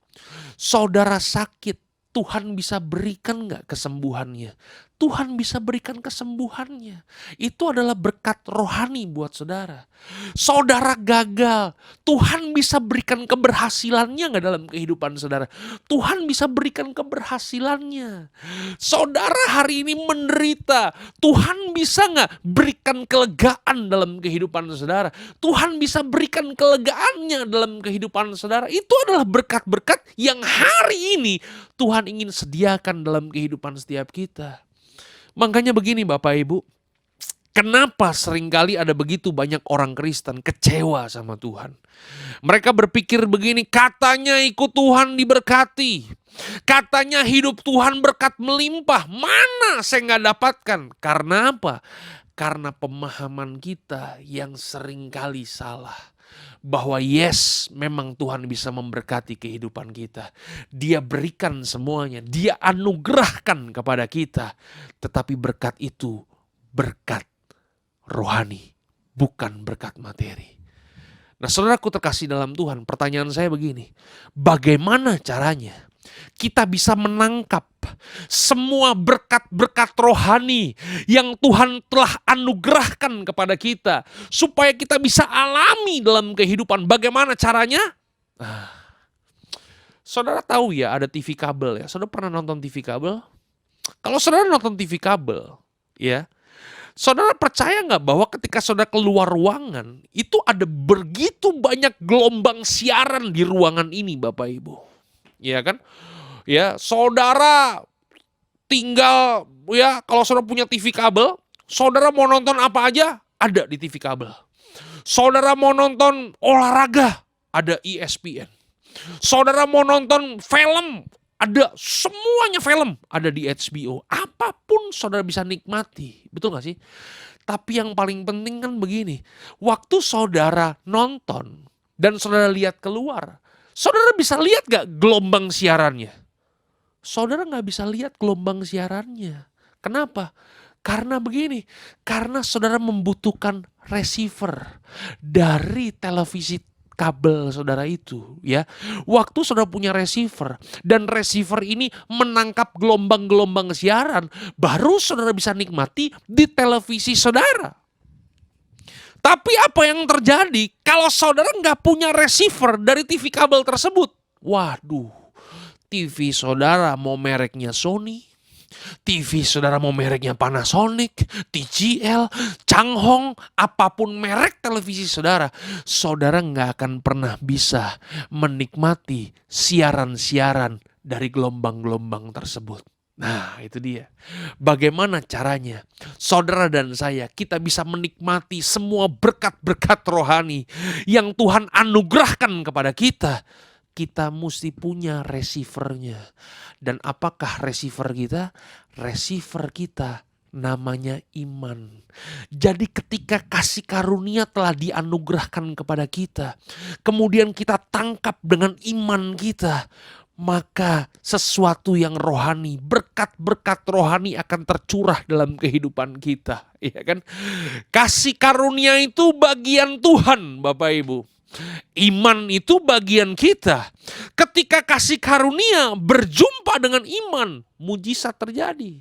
Saudara sakit, Tuhan bisa berikan nggak kesembuhannya? Tuhan bisa berikan kesembuhannya. Itu adalah berkat rohani buat saudara. Saudara gagal, Tuhan bisa berikan keberhasilannya nggak dalam kehidupan saudara? Tuhan bisa berikan keberhasilannya. Saudara hari ini menderita, Tuhan bisa nggak berikan kelegaan dalam kehidupan saudara? Tuhan bisa berikan kelegaannya dalam kehidupan saudara. Itu adalah berkat-berkat yang hari ini Tuhan ingin sediakan dalam kehidupan setiap kita. Makanya begini Bapak Ibu, kenapa seringkali ada begitu banyak orang Kristen kecewa sama Tuhan? Mereka berpikir begini, katanya ikut Tuhan diberkati, katanya hidup Tuhan berkat melimpah, mana saya gak dapatkan? Karena apa? Karena pemahaman kita yang seringkali salah. Bahwa yes, memang Tuhan bisa memberkati kehidupan kita. Dia berikan semuanya, Dia anugerahkan kepada kita. Tetapi berkat itu berkat rohani, bukan berkat materi. Nah, saudaraku terkasih dalam Tuhan, pertanyaan saya begini, bagaimana caranya kita bisa menangkap semua berkat-berkat rohani yang Tuhan telah anugerahkan kepada kita supaya kita bisa alami dalam kehidupan? Bagaimana caranya? Saudara tahu ya ada TV kabel ya. Saudara pernah nonton TV kabel? Kalau saudara nonton TV kabel, ya, saudara percaya nggak bahwa ketika saudara keluar ruangan itu ada begitu banyak gelombang siaran di ruangan ini, Bapak Ibu? Ya kan? Ya, saudara tinggal ya kalau saudara punya TV kabel, saudara mau nonton apa aja ada di TV kabel. Saudara mau nonton olahraga ada ESPN. Saudara mau nonton film ada, semuanya film ada di HBO. Apapun saudara bisa nikmati, betul gak sih? Tapi yang paling penting kan begini, waktu saudara nonton dan saudara lihat keluar, saudara bisa lihat gak gelombang siarannya? Saudara gak bisa lihat gelombang siarannya. Kenapa? Karena begini, karena saudara membutuhkan receiver dari televisi kabel saudara itu, ya. Waktu saudara punya receiver dan receiver ini menangkap gelombang-gelombang siaran, baru saudara bisa nikmati di televisi saudara. Tapi apa yang terjadi kalau saudara nggak punya receiver dari TV kabel tersebut? Waduh, TV saudara mau mereknya Sony, TV saudara mau mereknya Panasonic, TCL, Changhong, apapun merek televisi saudara, saudara nggak akan pernah bisa menikmati siaran-siaran dari gelombang-gelombang tersebut. Nah, itu dia. Bagaimana caranya saudara dan saya kita bisa menikmati semua berkat-berkat rohani yang Tuhan anugerahkan kepada kita? Kita mesti punya receivernya. Dan apakah receiver kita? Receiver kita namanya iman. Jadi ketika kasih karunia telah dianugerahkan kepada kita, kemudian kita tangkap dengan iman kita, maka sesuatu yang rohani, berkat-berkat rohani akan tercurah dalam kehidupan kita, ya kan? Kasih karunia itu bagian Tuhan, Bapak Ibu. Iman itu bagian kita. Ketika kasih karunia berjumpa dengan iman, mujizat terjadi.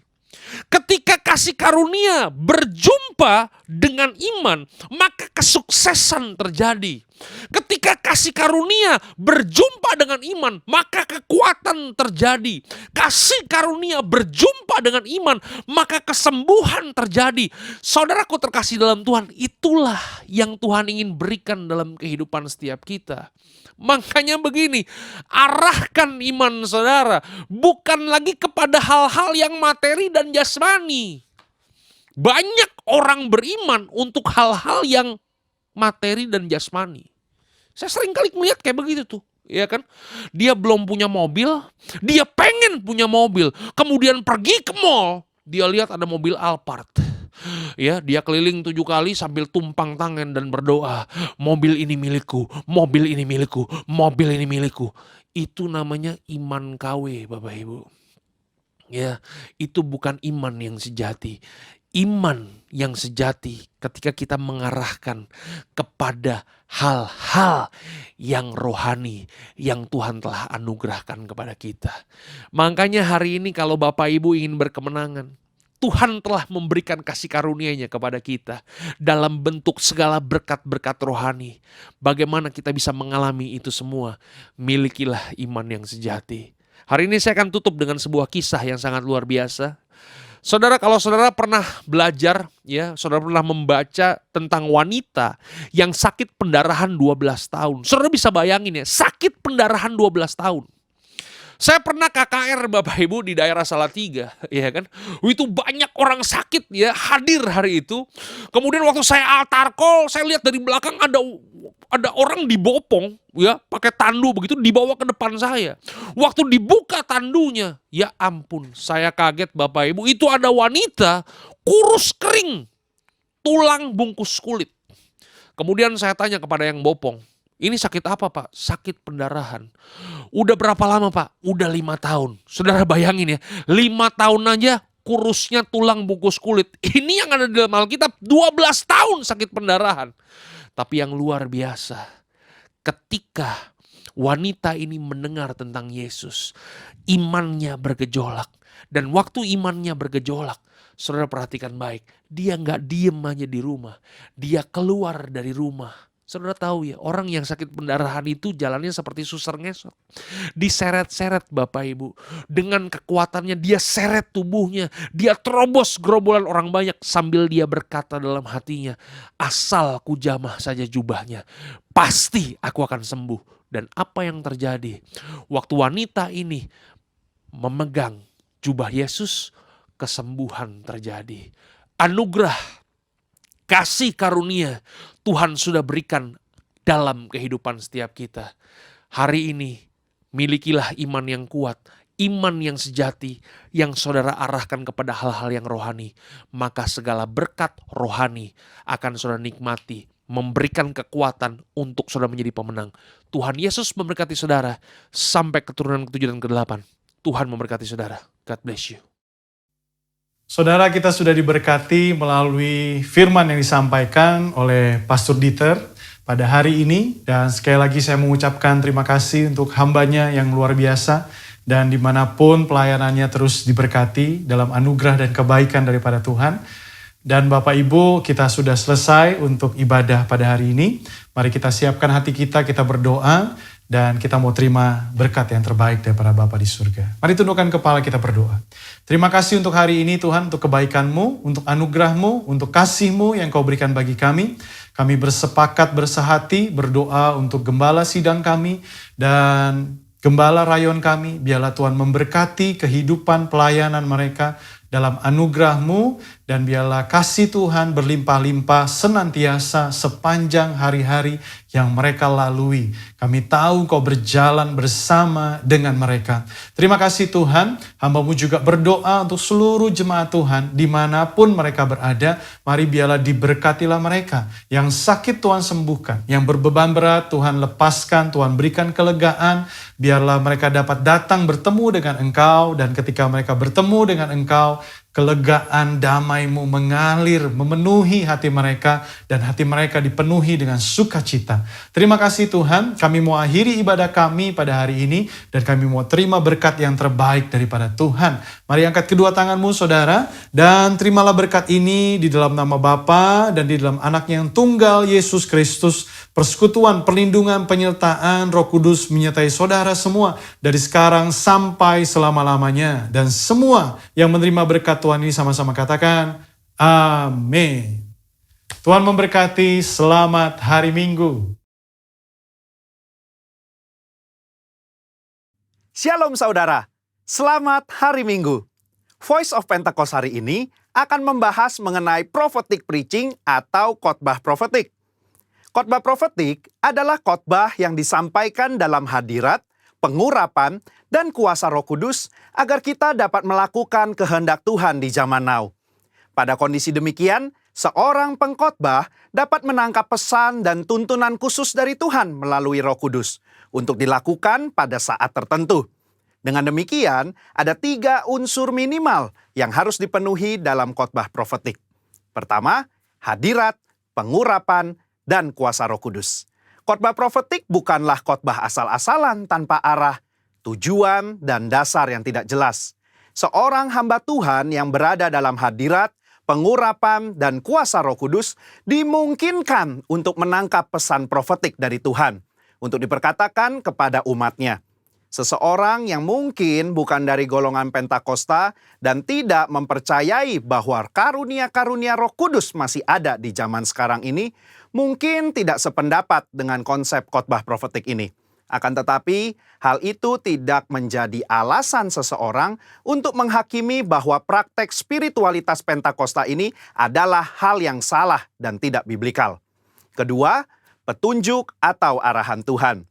Ketika kasih karunia berjumpa dengan iman, maka kesuksesan terjadi. Ketika kasih karunia berjumpa dengan iman, maka kekuatan terjadi. Kasih karunia berjumpa dengan iman, maka kesembuhan terjadi. Saudaraku terkasih dalam Tuhan, itulah yang Tuhan ingin berikan dalam kehidupan setiap kita. Makanya begini, arahkan iman saudara bukan lagi kepada hal-hal yang materi dan jasmani. Banyak orang beriman untuk hal-hal yang materi dan jasmani. Saya sering kali melihat kayak begitu tuh, ya kan? Dia belum punya mobil, dia pengen punya mobil. Kemudian pergi ke mall, dia lihat ada mobil Alphard. Ya, dia keliling 7 kali sambil tumpang tangan dan berdoa, mobil ini milikku, mobil ini milikku, mobil ini milikku. Itu namanya iman KW, Bapak Ibu. Ya, itu bukan iman yang sejati. Iman yang sejati ketika kita mengarahkan kepada hal-hal yang rohani yang Tuhan telah anugerahkan kepada kita. Makanya hari ini kalau Bapak Ibu ingin berkemenangan, Tuhan telah memberikan kasih karunia-Nya kepada kita dalam bentuk segala berkat-berkat rohani. Bagaimana kita bisa mengalami itu semua? Milikilah iman yang sejati. Hari ini saya akan tutup dengan sebuah kisah yang sangat luar biasa. Saudara, kalau saudara pernah belajar, ya, saudara pernah membaca tentang wanita yang sakit pendarahan 12 tahun. Saudara bisa bayangin ya, sakit pendarahan 12 tahun. Saya pernah KKR Bapak Ibu di daerah Salatiga, ya kan? Itu banyak orang sakit ya hadir hari itu. Kemudian waktu saya altar call, saya lihat dari belakang ada orang dibopong ya, pakai tandu begitu dibawa ke depan saya. Waktu dibuka tandunya, ya ampun, saya kaget Bapak Ibu, itu ada wanita kurus kering, tulang bungkus kulit. Kemudian saya tanya kepada yang bopong, ini sakit apa Pak? Sakit pendarahan. Udah berapa lama Pak? Udah 5 tahun. Saudara bayangin ya, 5 tahun aja kurusnya tulang bungkus kulit. Ini yang ada di dalam Alkitab, 12 tahun sakit pendarahan. Tapi yang luar biasa, ketika wanita ini mendengar tentang Yesus, imannya bergejolak. Dan waktu imannya bergejolak, saudara perhatikan baik, dia gak diem aja di rumah. Dia keluar dari rumah. Saudara tahu ya, orang yang sakit pendarahan itu jalannya seperti suster ngesot. Diseret-seret Bapak Ibu. Dengan kekuatannya dia seret tubuhnya. Dia terobos gerombolan orang banyak sambil dia berkata dalam hatinya, asal ku jamah saja jubahnya, pasti aku akan sembuh. Dan apa yang terjadi? Waktu wanita ini memegang jubah Yesus, kesembuhan terjadi. Anugerah, kasih karunia Tuhan sudah berikan dalam kehidupan setiap kita. Hari ini milikilah iman yang kuat, iman yang sejati yang saudara arahkan kepada hal-hal yang rohani. Maka segala berkat rohani akan saudara nikmati, memberikan kekuatan untuk saudara menjadi pemenang. Tuhan Yesus memberkati saudara sampai keturunan ke-7 dan ke-8. Tuhan memberkati saudara. God bless you. Saudara, kita sudah diberkati melalui firman yang disampaikan oleh Pastor Dieter pada hari ini. Dan sekali lagi saya mengucapkan terima kasih untuk hambanya yang luar biasa. Dan dimanapun pelayanannya terus diberkati dalam anugerah dan kebaikan daripada Tuhan. Dan Bapak Ibu, kita sudah selesai untuk ibadah pada hari ini. Mari kita siapkan hati kita berdoa. Dan kita mau terima berkat yang terbaik daripada Bapa di surga. Mari tundukkan kepala kita berdoa. Terima kasih untuk hari ini Tuhan, untuk kebaikan-Mu, untuk anugerah-Mu, untuk kasih-Mu yang Kau berikan bagi kami. Kami bersepakat bersehati berdoa untuk gembala sidang kami dan gembala rayon kami. Biarlah Tuhan memberkati kehidupan pelayanan mereka dalam anugerah-Mu, dan biarlah kasih Tuhan berlimpah-limpah senantiasa sepanjang hari-hari yang mereka lalui. Kami tahu Kau berjalan bersama dengan mereka. Terima kasih Tuhan, hamba-Mu juga berdoa untuk seluruh jemaat Tuhan dimanapun mereka berada. Mari biarlah diberkatilah mereka. Yang sakit Tuhan sembuhkan, yang berbeban berat Tuhan lepaskan, Tuhan berikan kelegaan. Biarlah mereka dapat datang bertemu dengan Engkau, dan ketika mereka bertemu dengan Engkau, kelegaan, damai-Mu mengalir, memenuhi hati mereka, dan hati mereka dipenuhi dengan sukacita. Terima kasih Tuhan, kami mau akhiri ibadah kami pada hari ini, dan kami mau terima berkat yang terbaik daripada Tuhan. Mari angkat kedua tanganmu saudara, dan terimalah berkat ini di dalam nama Bapa dan di dalam Anak yang tunggal Yesus Kristus. Persekutuan, perlindungan, penyertaan Roh Kudus menyertai saudara semua dari sekarang sampai selama-lamanya. Dan semua yang menerima berkat Tuhan ini sama-sama katakan, amin. Tuhan memberkati, selamat hari Minggu. Shalom saudara, selamat hari Minggu. Voice of Pentecost hari ini akan membahas mengenai prophetic preaching atau khotbah profetik. Khotbah profetik adalah khotbah yang disampaikan dalam hadirat, pengurapan, dan kuasa Roh Kudus agar kita dapat melakukan kehendak Tuhan di zaman now. Pada kondisi demikian, seorang pengkhotbah dapat menangkap pesan dan tuntunan khusus dari Tuhan melalui Roh Kudus untuk dilakukan pada saat tertentu. Dengan demikian, ada 3 unsur minimal yang harus dipenuhi dalam khotbah profetik. Pertama, hadirat, pengurapan, dan kuasa Roh Kudus. Khotbah profetik bukanlah khotbah asal-asalan tanpa arah, tujuan, dan dasar yang tidak jelas. Seorang hamba Tuhan yang berada dalam hadirat, pengurapan, dan kuasa Roh Kudus dimungkinkan untuk menangkap pesan profetik dari Tuhan untuk diperkatakan kepada umatnya. Seseorang yang mungkin bukan dari golongan Pentakosta dan tidak mempercayai bahwa karunia-karunia Roh Kudus masih ada di zaman sekarang ini, mungkin tidak sependapat dengan konsep khotbah profetik ini. Akan tetapi, hal itu tidak menjadi alasan seseorang untuk menghakimi bahwa praktek spiritualitas Pentakosta ini adalah hal yang salah dan tidak biblikal. Kedua, petunjuk atau arahan Tuhan.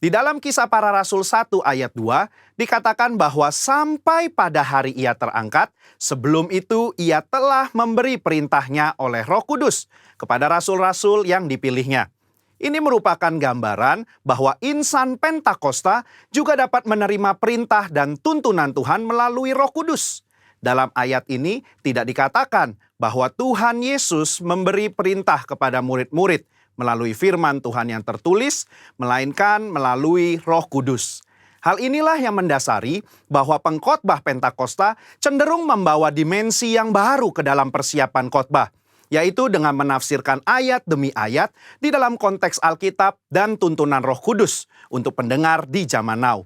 Di dalam Kisah Para Rasul 1 ayat 2, dikatakan bahwa sampai pada hari ia terangkat, sebelum itu ia telah memberi perintahnya oleh Roh Kudus kepada rasul-rasul yang dipilihnya. Ini merupakan gambaran bahwa insan Pentakosta juga dapat menerima perintah dan tuntunan Tuhan melalui Roh Kudus. Dalam ayat ini tidak dikatakan bahwa Tuhan Yesus memberi perintah kepada murid-murid melalui firman Tuhan yang tertulis, melainkan melalui Roh Kudus. Hal inilah yang mendasari bahwa pengkhotbah Pentakosta cenderung membawa dimensi yang baru ke dalam persiapan khotbah, yaitu dengan menafsirkan ayat demi ayat di dalam konteks Alkitab dan tuntunan Roh Kudus untuk pendengar di zaman now.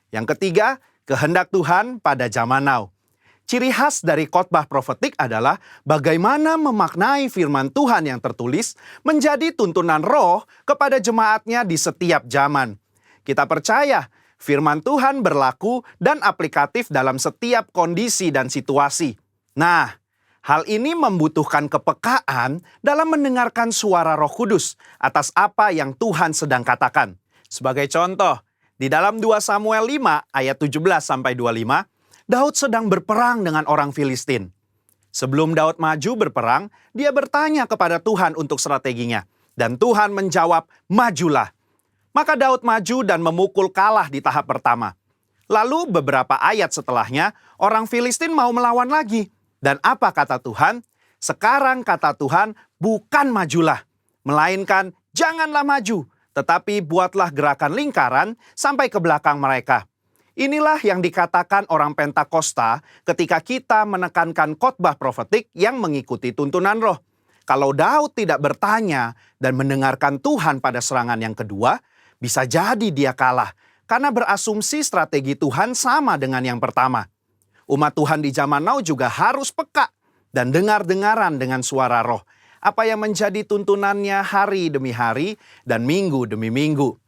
Yang ketiga, kehendak Tuhan pada zaman now. Ciri khas dari khotbah profetik adalah bagaimana memaknai firman Tuhan yang tertulis menjadi tuntunan roh kepada jemaatnya di setiap zaman. Kita percaya firman Tuhan berlaku dan aplikatif dalam setiap kondisi dan situasi. Nah, hal ini membutuhkan kepekaan dalam mendengarkan suara Roh Kudus atas apa yang Tuhan sedang katakan. Sebagai contoh, di dalam 2 Samuel 5 ayat 17-25, Daud sedang berperang dengan orang Filistin. Sebelum Daud maju berperang, dia bertanya kepada Tuhan untuk strateginya. Dan Tuhan menjawab, majulah. Maka Daud maju dan memukul kalah di tahap pertama. Lalu beberapa ayat setelahnya, orang Filistin mau melawan lagi. Dan apa kata Tuhan? Sekarang kata Tuhan, bukan majulah, melainkan janganlah maju, tetapi buatlah gerakan lingkaran sampai ke belakang mereka. Inilah yang dikatakan orang Pentakosta ketika kita menekankan khotbah profetik yang mengikuti tuntunan roh. Kalau Daud tidak bertanya dan mendengarkan Tuhan pada serangan yang kedua, bisa jadi dia kalah karena berasumsi strategi Tuhan sama dengan yang pertama. Umat Tuhan di zaman now juga harus peka dan dengar-dengaran dengan suara roh, apa yang menjadi tuntunannya hari demi hari dan minggu demi minggu.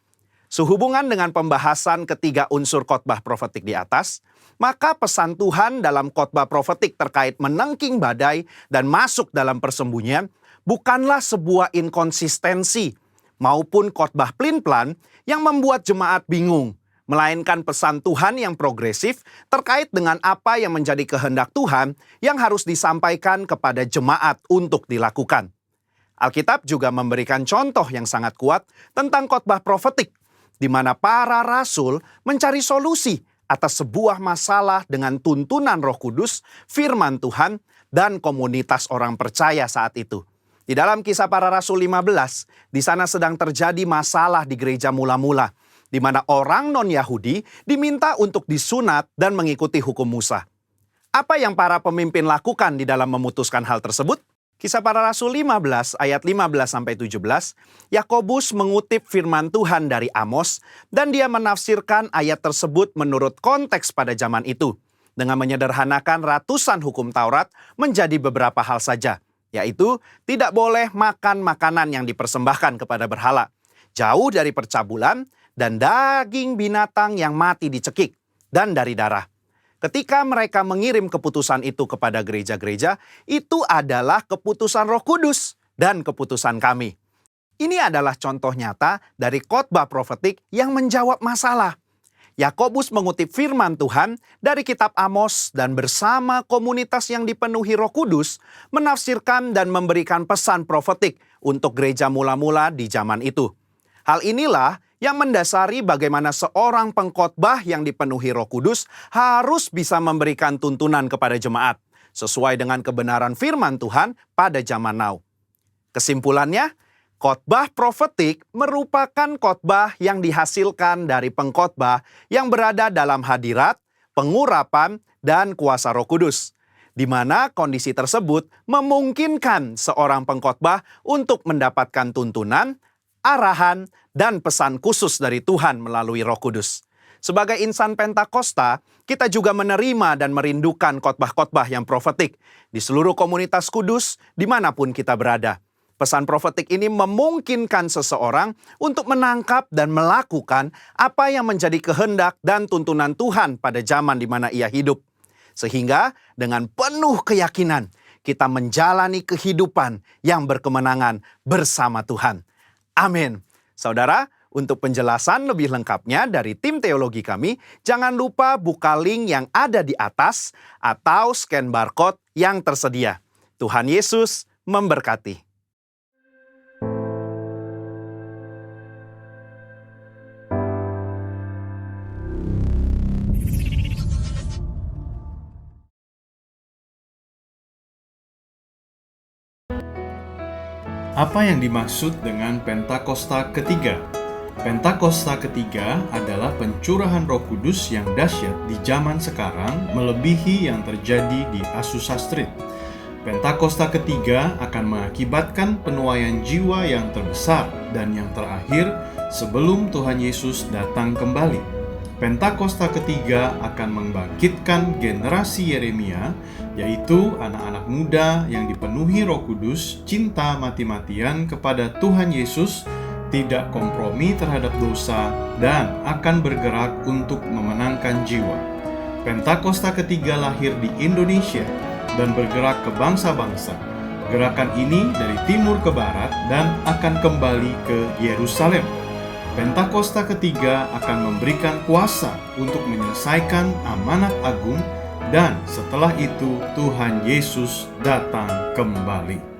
Sehubungan dengan pembahasan ketiga unsur khotbah profetik di atas, maka pesan Tuhan dalam khotbah profetik terkait menengking badai dan masuk dalam persembunyian bukanlah sebuah inkonsistensi maupun khotbah plin-plan yang membuat jemaat bingung, melainkan pesan Tuhan yang progresif terkait dengan apa yang menjadi kehendak Tuhan yang harus disampaikan kepada jemaat untuk dilakukan. Alkitab juga memberikan contoh yang sangat kuat tentang khotbah profetik, di mana para rasul mencari solusi atas sebuah masalah dengan tuntunan Roh Kudus, firman Tuhan, dan komunitas orang percaya saat itu. Di dalam Kisah Para Rasul 15, di sana sedang terjadi masalah di gereja mula-mula, di mana orang non-Yahudi diminta untuk disunat dan mengikuti hukum Musa. Apa yang para pemimpin lakukan di dalam memutuskan hal tersebut? Kisah Para Rasul 15 ayat 15-17, Yakobus mengutip firman Tuhan dari Amos dan dia menafsirkan ayat tersebut menurut konteks pada zaman itu dengan menyederhanakan ratusan hukum Taurat menjadi beberapa hal saja, yaitu tidak boleh makan makanan yang dipersembahkan kepada berhala, jauh dari percabulan dan daging binatang yang mati dicekik, dan dari darah. Ketika mereka mengirim keputusan itu kepada gereja-gereja, itu adalah keputusan Roh Kudus dan keputusan kami. Ini adalah contoh nyata dari khotbah profetik yang menjawab masalah. Yakobus mengutip firman Tuhan dari kitab Amos dan bersama komunitas yang dipenuhi Roh Kudus menafsirkan dan memberikan pesan profetik untuk gereja mula-mula di zaman itu. Hal inilah yang mendasari bagaimana seorang pengkhotbah yang dipenuhi Roh Kudus harus bisa memberikan tuntunan kepada jemaat sesuai dengan kebenaran firman Tuhan pada zaman now. Kesimpulannya, khotbah profetik merupakan khotbah yang dihasilkan dari pengkhotbah yang berada dalam hadirat, pengurapan, dan kuasa Roh Kudus, di mana kondisi tersebut memungkinkan seorang pengkhotbah untuk mendapatkan tuntunan, arahan, dan pesan khusus dari Tuhan melalui Roh Kudus. Sebagai insan Pentakosta, kita juga menerima dan merindukan khotbah-khotbah yang profetik di seluruh komunitas kudus dimanapun kita berada. Pesan profetik ini memungkinkan seseorang untuk menangkap dan melakukan apa yang menjadi kehendak dan tuntunan Tuhan pada zaman di mana ia hidup. Sehingga dengan penuh keyakinan, kita menjalani kehidupan yang berkemenangan bersama Tuhan. Amin. Saudara, untuk penjelasan lebih lengkapnya dari tim teologi kami, jangan lupa buka link yang ada di atas atau scan barcode yang tersedia. Tuhan Yesus memberkati. Apa yang dimaksud dengan Pentakosta ketiga? Pentakosta ketiga adalah pencurahan Roh Kudus yang dahsyat di zaman sekarang melebihi yang terjadi di Azusa Street. Pentakosta ketiga akan mengakibatkan penuaian jiwa yang terbesar dan yang terakhir sebelum Tuhan Yesus datang kembali. Pentakosta ketiga akan membangkitkan generasi Yeremia, yaitu anak-anak muda yang dipenuhi Roh Kudus, cinta mati-matian kepada Tuhan Yesus, tidak kompromi terhadap dosa, dan akan bergerak untuk memenangkan jiwa. Pentakosta ketiga lahir di Indonesia dan bergerak ke bangsa-bangsa. Gerakan ini dari timur ke barat dan akan kembali ke Yerusalem. Pentakosta ketiga akan memberikan kuasa untuk menyelesaikan amanat agung dan setelah itu Tuhan Yesus datang kembali.